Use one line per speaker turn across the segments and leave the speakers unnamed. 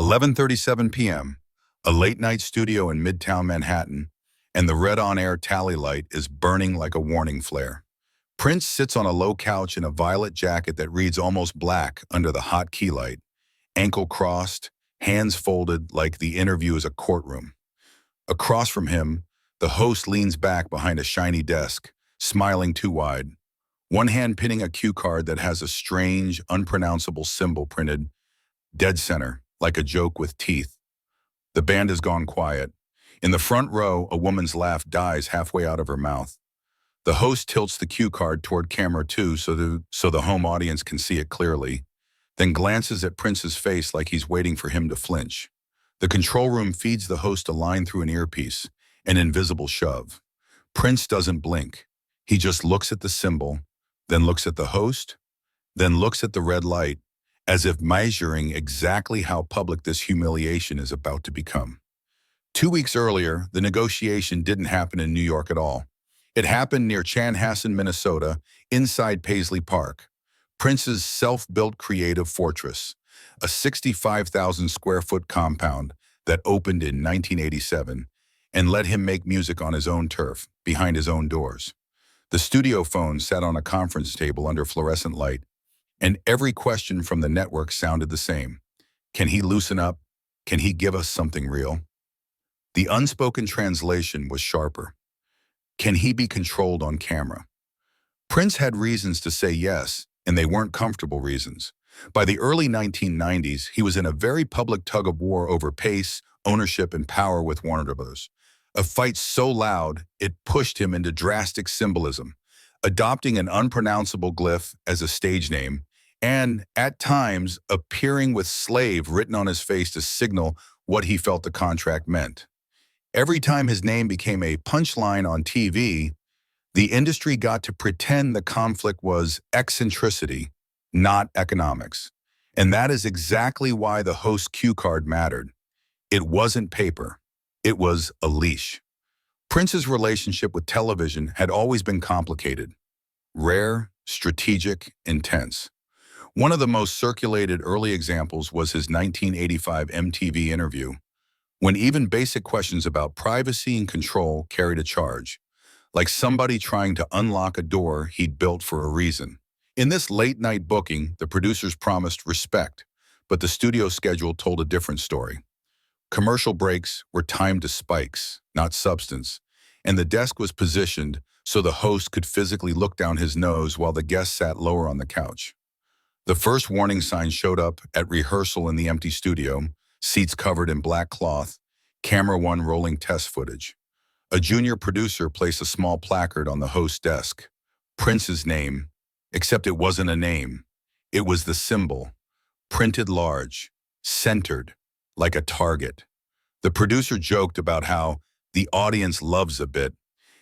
11:37 p.m., a late-night studio in Midtown Manhattan, and the red on-air tally light is burning like a warning flare. Prince sits on a low couch in a violet jacket that reads almost black under the hot key light, ankle crossed, hands folded like the interview is a courtroom. Across from him, the host leans back behind a shiny desk, smiling too wide, one hand pinning a cue card that has a strange, unpronounceable symbol printed dead center, like a joke with teeth. The band has gone quiet. In the front row, a woman's laugh dies halfway out of her mouth. The host tilts the cue card toward camera 2 so the home audience can see it clearly, then glances at Prince's face like he's waiting for him to flinch. The control room feeds the host a line through an earpiece, an invisible shove. Prince doesn't blink. He just looks at the symbol, then looks at the host, then looks at the red light, as if measuring exactly how public this humiliation is about to become. 2 weeks earlier, the negotiation didn't happen in New York at all. It happened near Chanhassen, Minnesota, inside Paisley Park, Prince's self-built creative fortress, a 65,000 square foot compound that opened in 1987 and let him make music on his own turf, behind his own doors. The studio phone sat on a conference table under fluorescent light, and every question from the network sounded the same. Can he loosen up? Can he give us something real? The unspoken translation was sharper. Can he be controlled on camera? Prince had reasons to say yes, and they weren't comfortable reasons. By the early 1990s, he was in a very public tug-of-war over pace, ownership, and power with Warner Bros., a fight so loud it pushed him into drastic symbolism, adopting an unpronounceable glyph as a stage name, and, at times, appearing with slave written on his face to signal what he felt the contract meant. Every time his name became a punchline on TV, the industry got to pretend the conflict was eccentricity, not economics. And that is exactly why the host cue card mattered. It wasn't paper. It was a leash. Prince's relationship with television had always been complicated, rare, strategic, intense. One of the most circulated early examples was his 1985 MTV interview, when even basic questions about privacy and control carried a charge, like somebody trying to unlock a door he'd built for a reason. In this late-night booking, the producers promised respect, but the studio schedule told a different story. Commercial breaks were timed to spikes, not substance, and the desk was positioned so the host could physically look down his nose while the guest sat lower on the couch. The first warning sign showed up at rehearsal in the empty studio, seats covered in black cloth, camera 1 rolling test footage. A junior producer placed a small placard on the host's desk. Prince's name, except it wasn't a name. It was the symbol, printed large, centered, like a target. The producer joked about how the audience loves a bit,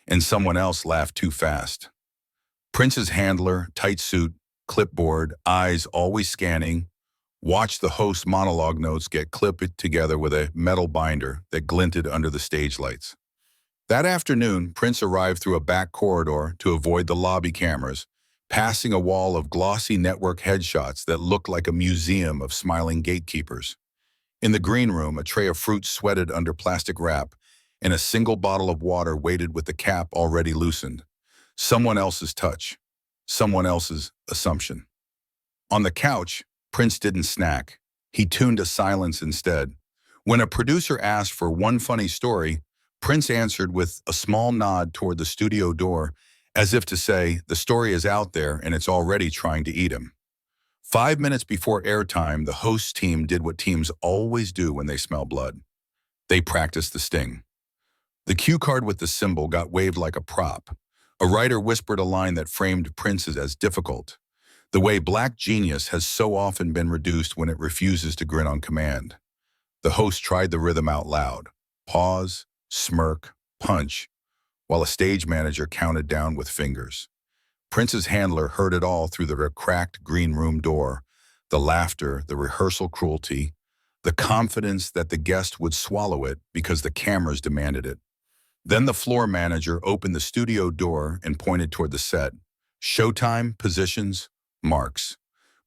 and someone else laughed too fast. Prince's handler, tight suit, clipboard, eyes always scanning, watched the host's monologue notes get clipped together with a metal binder that glinted under the stage lights. That afternoon, Prince arrived through a back corridor to avoid the lobby cameras, passing a wall of glossy network headshots that looked like a museum of smiling gatekeepers. In the green room, a tray of fruit sweated under plastic wrap, and a single bottle of water waited with the cap already loosened. Someone else's touch, someone else's assumption. On the couch, Prince didn't snack. He tuned to silence instead. When a producer asked for one funny story, Prince answered with a small nod toward the studio door, as if to say, the story is out there and it's already trying to eat him. 5 minutes before airtime, the host team did what teams always do when they smell blood. They practiced the sting. The cue card with the symbol got waved like a prop. A writer whispered a line that framed Prince's as difficult, the way black genius has so often been reduced when it refuses to grin on command. The host tried the rhythm out loud. Pause, smirk, punch, while a stage manager counted down with fingers. Prince's handler heard it all through the cracked green room door, the laughter, the rehearsal cruelty, the confidence that the guest would swallow it because the cameras demanded it. Then the floor manager opened the studio door and pointed toward the set. Showtime, positions, marks.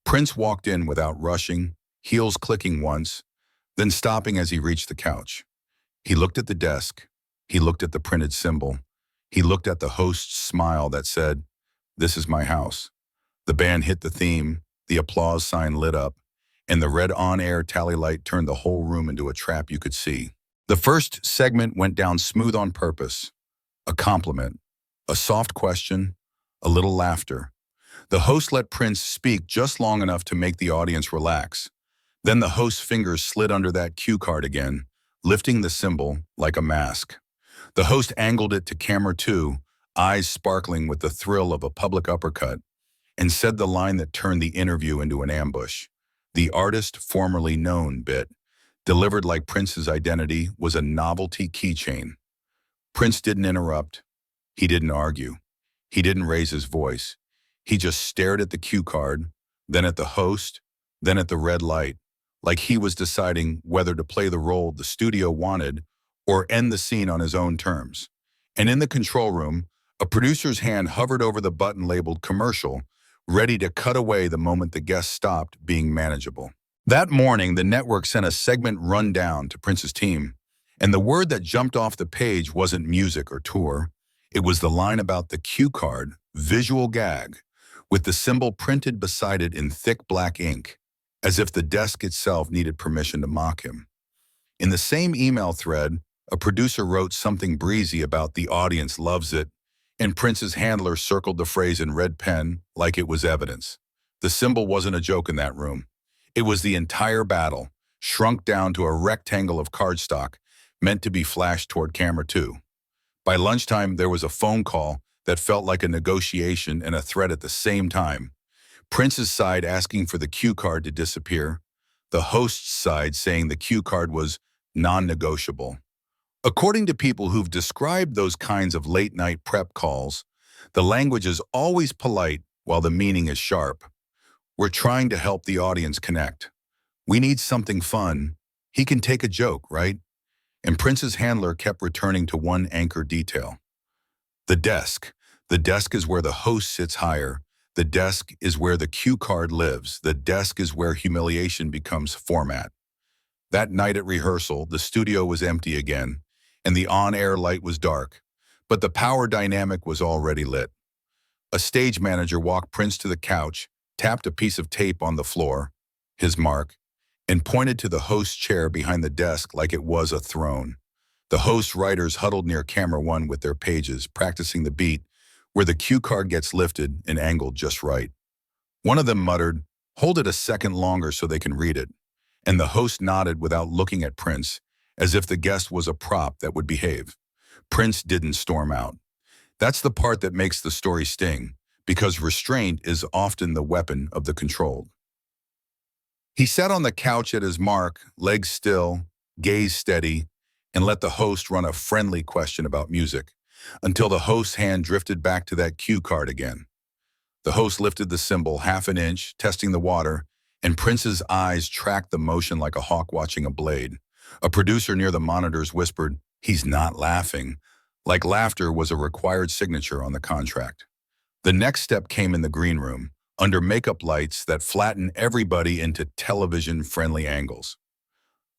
Prince walked in without rushing, heels clicking once, then stopping as he reached the couch. He looked at the desk. He looked at the printed symbol. He looked at the host's smile that said, "This is my house." The band hit the theme, the applause sign lit up, and the red on-air tally light turned the whole room into a trap you could see. The first segment went down smooth on purpose. A compliment, a soft question, a little laughter. The host let Prince speak just long enough to make the audience relax. Then the host's fingers slid under that cue card again, lifting the symbol like a mask. The host angled it to camera 2, eyes sparkling with the thrill of a public uppercut, and said the line that turned the interview into an ambush. The artist formerly known bit, delivered like Prince's identity, was a novelty keychain. Prince didn't interrupt. He didn't argue. He didn't raise his voice. He just stared at the cue card, then at the host, then at the red light, like he was deciding whether to play the role the studio wanted or end the scene on his own terms. And in the control room, a producer's hand hovered over the button labeled commercial, ready to cut away the moment the guest stopped being manageable. That morning, the network sent a segment rundown to Prince's team, and the word that jumped off the page wasn't music or tour. It was the line about the cue card, visual gag, with the symbol printed beside it in thick black ink, as if the desk itself needed permission to mock him. In the same email thread, a producer wrote something breezy about the audience loves it, and Prince's handler circled the phrase in red pen like it was evidence. The symbol wasn't a joke in that room. It was the entire battle, shrunk down to a rectangle of cardstock, meant to be flashed toward camera 2. By lunchtime, there was a phone call that felt like a negotiation and a threat at the same time. Prince's side asking for the cue card to disappear, the host's side saying the cue card was non-negotiable. According to people who've described those kinds of late-night prep calls, the language is always polite while the meaning is sharp. We're trying to help the audience connect. We need something fun. He can take a joke, right? And Prince's handler kept returning to one anchor detail. The desk. The desk is where the host sits higher. The desk is where the cue card lives. The desk is where humiliation becomes format. That night at rehearsal, the studio was empty again, and the on-air light was dark, but the power dynamic was already lit. A stage manager walked Prince to the couch, tapped a piece of tape on the floor, his mark, and pointed to the host's chair behind the desk like it was a throne. The host's writers huddled near camera 1 with their pages, practicing the beat, where the cue card gets lifted and angled just right. One of them muttered, "Hold it a second longer so they can read it," and the host nodded without looking at Prince, as if the guest was a prop that would behave. Prince didn't storm out. That's the part that makes the story sting, because restraint is often the weapon of the controlled. He sat on the couch at his mark, legs still, gaze steady, and let the host run a friendly question about music, until the host's hand drifted back to that cue card again. The host lifted the symbol half an inch, testing the water, and Prince's eyes tracked the motion like a hawk watching a blade. A producer near the monitors whispered, "He's not laughing," like laughter was a required signature on the contract. The next step came in the green room, under makeup lights that flattened everybody into television-friendly angles.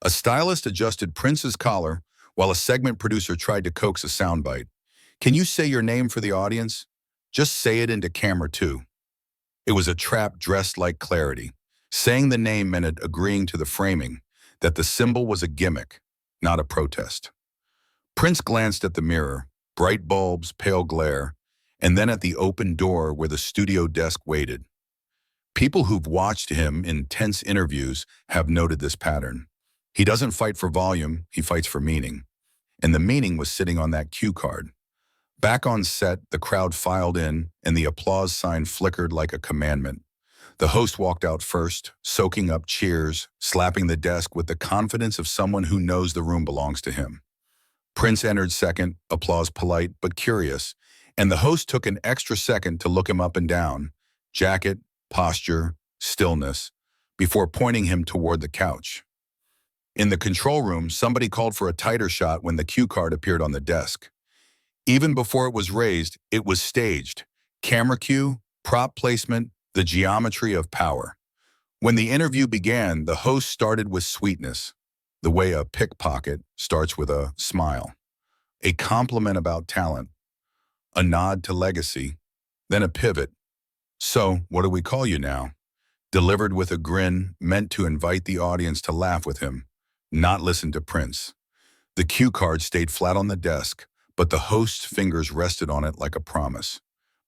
A stylist adjusted Prince's collar while a segment producer tried to coax a soundbite. "Can you say your name for the audience? Just say it into camera 2. It was a trap dressed like clarity. Saying the name meant agreeing to the framing, that the symbol was a gimmick, not a protest. Prince glanced at the mirror, bright bulbs, pale glare, and then at the open door where the studio desk waited. People who've watched him in tense interviews have noted this pattern. He doesn't fight for volume, he fights for meaning. And the meaning was sitting on that cue card. Back on set, the crowd filed in, and the applause sign flickered like a commandment. The host walked out first, soaking up cheers, slapping the desk with the confidence of someone who knows the room belongs to him. Prince entered second, applause polite but curious, and the host took an extra second to look him up and down, jacket, posture, stillness, before pointing him toward the couch. In the control room, somebody called for a tighter shot when the cue card appeared on the desk. Even before it was raised, it was staged. Camera cue, prop placement, the geometry of power. When the interview began, the host started with sweetness. the way a pickpocket starts with a smile, a compliment about talent, a nod to legacy, then a pivot. "So, what do we call you now?" Delivered with a grin meant to invite the audience to laugh with him, not listen to Prince. The cue card stayed flat on the desk, but the host's fingers rested on it like a promise.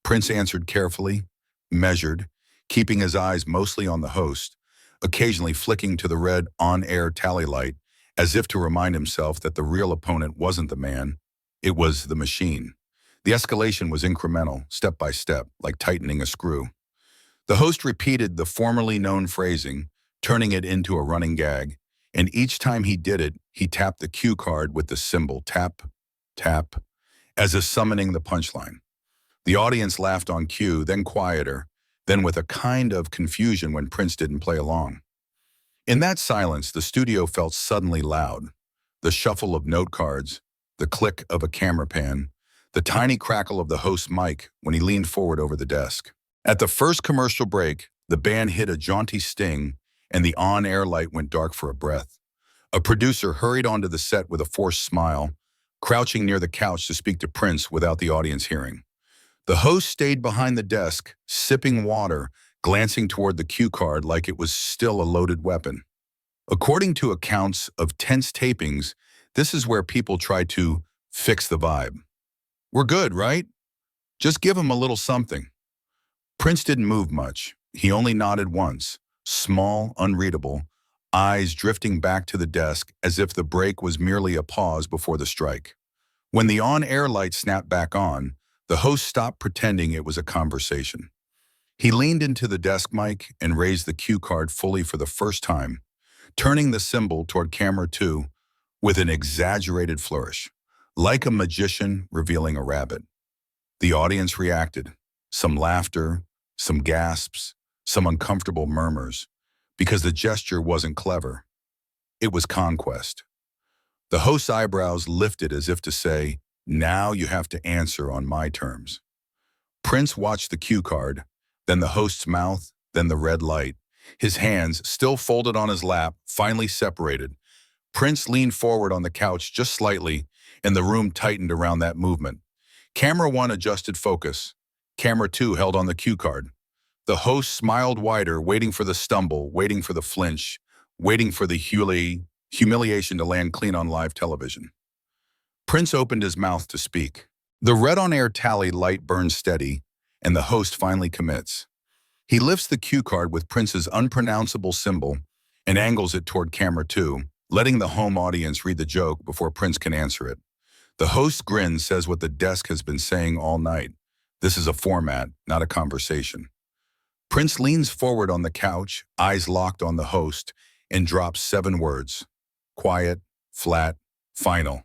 Prince answered carefully, measured, keeping his eyes mostly on the host, occasionally flicking to the red on-air tally light, as if to remind himself that the real opponent wasn't the man, it was the machine. The escalation was incremental, step by step, like tightening a screw. The host repeated the formerly known phrasing, turning it into a running gag, and each time he did it, he tapped the cue card with the symbol tap, tap, as if summoning the punchline. The audience laughed on cue, then quieter, then with a kind of confusion when Prince didn't play along. In that silence, the studio felt suddenly loud. The shuffle of note cards, the click of a camera pan, the tiny crackle of the host's mic when he leaned forward over the desk. At the first commercial break, the band hit a jaunty sting, and the on-air light went dark for a breath. A producer hurried onto the set with a forced smile, crouching near the couch to speak to Prince without the audience hearing. The host stayed behind the desk, sipping water, glancing toward the cue card like it was still a loaded weapon. According to accounts of tense tapings, this is where people try to fix the vibe. "We're good, right? Just give him a little something." Prince didn't move much. He only nodded once, small, unreadable, eyes drifting back to the desk as if the break was merely a pause before the strike. When the on-air light snapped back on, the host stopped pretending it was a conversation. He leaned into the desk mic and raised the cue card fully for the first time, turning the symbol toward camera 2 with an exaggerated flourish, like a magician revealing a rabbit. The audience reacted, some laughter, some gasps, some uncomfortable murmurs, because the gesture wasn't clever. It was conquest. The host's eyebrows lifted as if to say, "Now you have to answer on my terms." Prince watched the cue card, then the host's mouth, then the red light. His hands, still folded on his lap, finally separated. Prince leaned forward on the couch just slightly, and the room tightened around that movement. Camera 1 adjusted focus. Camera 2 held on the cue card. The host smiled wider, waiting for the stumble, waiting for the flinch, waiting for the humiliation to land clean on live television. Prince opened his mouth to speak. The red on-air tally light burns steady, and the host finally commits. He lifts the cue card with Prince's unpronounceable symbol and angles it toward camera 2, letting the home audience read the joke before Prince can answer it. The host's grin says what the desk has been saying all night. This is a format, not a conversation. Prince leans forward on the couch, eyes locked on the host, and drops 7 words. Quiet, flat, final.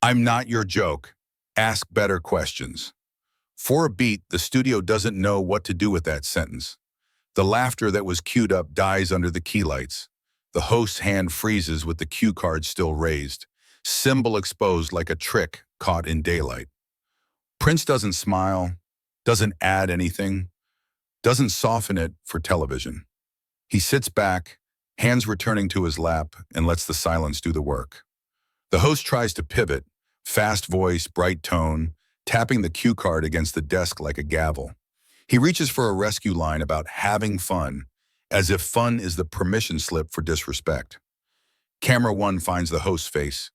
"I'm not your joke. Ask better questions." For a beat, the studio doesn't know what to do with that sentence. The laughter that was queued up dies under the key lights. The host's hand freezes with the cue card still raised, symbol exposed like a trick caught in daylight. Prince doesn't smile, doesn't add anything, doesn't soften it for television. He sits back, hands returning to his lap, and lets the silence do the work. The host tries to pivot, fast voice, bright tone, tapping the cue card against the desk like a gavel. He reaches for a rescue line about having fun, as if fun is the permission slip for disrespect. Camera 1 finds the host's face.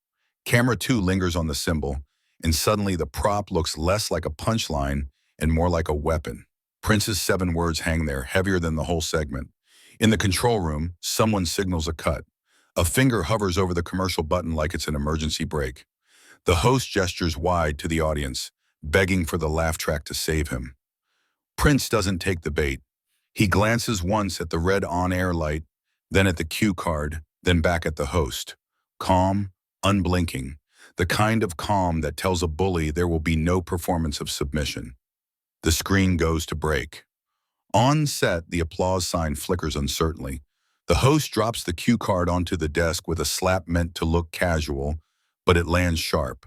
Camera 2 lingers on the symbol, and suddenly the prop looks less like a punchline and more like a weapon. Prince's 7 words hang there, heavier than the whole segment. In the control room, someone signals a cut. A finger hovers over the commercial button like it's an emergency brake. The host gestures wide to the audience, begging for the laugh track to save him. Prince doesn't take the bait. He glances once at the red on-air light, then at the cue card, then back at the host. Calm, unblinking, the kind of calm that tells a bully there will be no performance of submission. The screen goes to break. On set, the applause sign flickers uncertainly. The host drops the cue card onto the desk with a slap meant to look casual, but it lands sharp.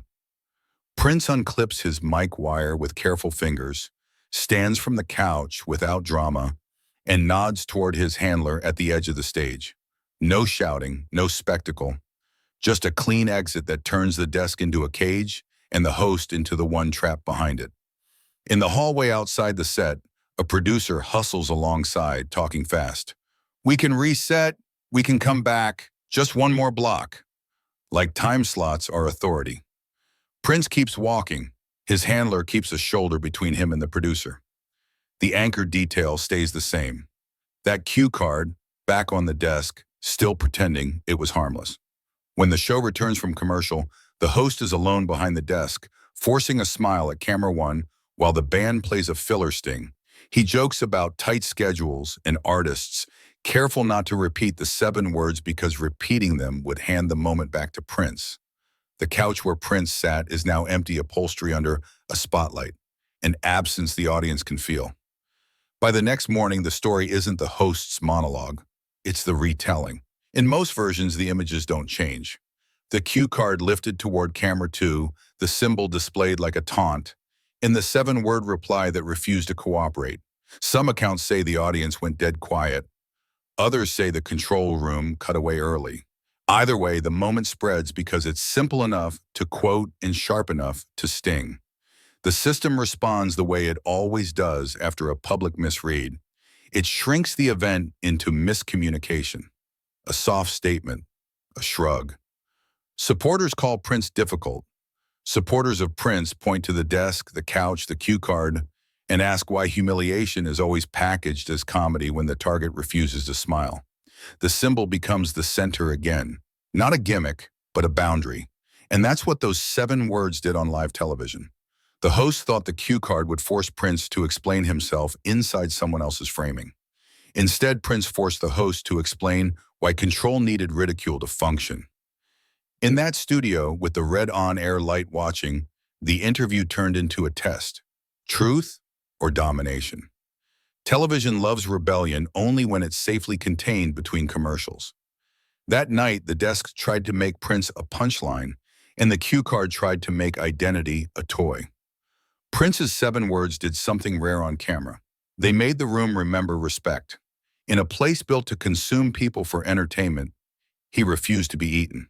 Prince unclips his mic wire with careful fingers, stands from the couch without drama, and nods toward his handler at the edge of the stage. No shouting, no spectacle, Just a clean exit that turns the desk into a cage and the host into the one trapped behind it. In the hallway outside the set, a producer hustles alongside, talking fast. We can reset, we can come back, just one more block. Like time slots are authority. Prince keeps walking. His handler keeps a shoulder between him and the producer. The anchor detail stays the same. That cue card, back on the desk, still pretending it was harmless. When the show returns from commercial, the host is alone behind the desk, forcing a smile at camera one while the band plays a filler sting. He jokes about tight schedules and artists, careful not to repeat the 7 words because repeating them would hand the moment back to Prince. The couch where Prince sat is now empty upholstery under a spotlight, an absence the audience can feel. By the next morning, the story isn't the host's monologue. It's the retelling. In most versions, the images don't change. The cue card lifted toward camera 2, the symbol displayed like a taunt, and the 7-word reply that refused to cooperate. Some accounts say the audience went dead quiet. Others say the control room cut away early. Either way, the moment spreads because it's simple enough to quote and sharp enough to sting. The system responds the way it always does after a public misread. It shrinks the event into miscommunication, a soft statement, a shrug. Supporters call Prince difficult. Supporters of Prince point to the desk, the couch, the cue card, and ask why humiliation is always packaged as comedy when the target refuses to smile. The symbol becomes the center again. Not a gimmick, but a boundary. And that's what those 7 words did on live television. The host thought the cue card would force Prince to explain himself inside someone else's framing. Instead, Prince forced the host to explain why control needed ridicule to function. In that studio, with the red on-air light watching, the interview turned into a test. Truth or domination? Television loves rebellion only when it's safely contained between commercials. That night, the desk tried to make Prince a punchline, and the cue card tried to make identity a toy. Prince's 7 words did something rare on camera. They made the room remember respect. In a place built to consume people for entertainment, he refused to be eaten.